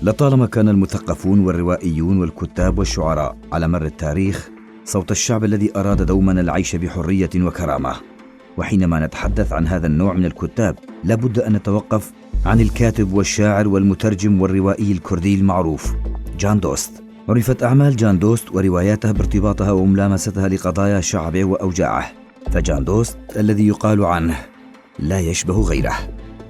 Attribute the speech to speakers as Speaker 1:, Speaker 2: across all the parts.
Speaker 1: لطالما كان المثقفون والروائيون والكتاب والشعراء على مر التاريخ صوت الشعب الذي أراد دوما العيش بحرية وكرامة. وحينما نتحدث عن هذا النوع من الكتاب لابد أن نتوقف عن الكاتب والشاعر والمترجم والروائي الكردي المعروف جان دوست. عرفت أعمال جان دوست ورواياته بارتباطها وملامستها لقضايا شعبه وأوجاعه، فجان دوست الذي يقال عنه لا يشبه غيره،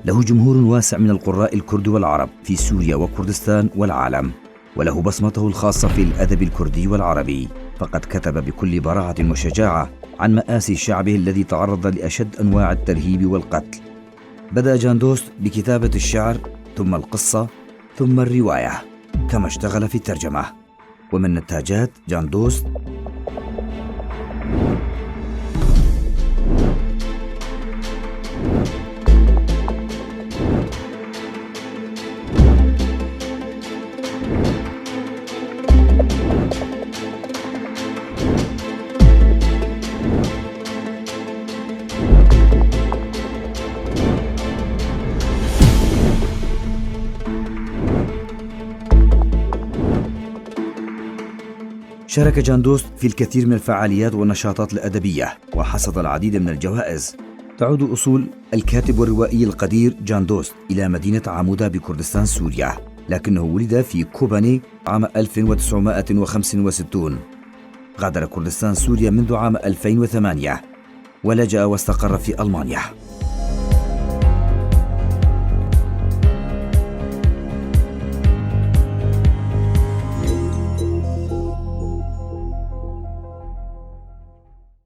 Speaker 1: له جمهور واسع من القراء الكرد والعرب في سوريا وكردستان والعالم، وله بصمته الخاصة في الأدب الكردي والعربي، فقد كتب بكل براعة وشجاعة عن مآسي شعبه الذي تعرض لأشد أنواع الترهيب والقتل. بدأ جان دوست بكتابة الشعر ثم القصة ثم الرواية، كما اشتغل في الترجمة. ومن نتاجات جان دوست شارك جان دوست في الكثير من الفعاليات والنشاطات الأدبية وحصد العديد من الجوائز. تعود أصول الكاتب والروائي القدير جان دوست إلى مدينة عمودة بكردستان سوريا، لكنه ولد في كوباني عام 1965. غادر كردستان سوريا منذ عام 2008 ولجأ واستقر في ألمانيا.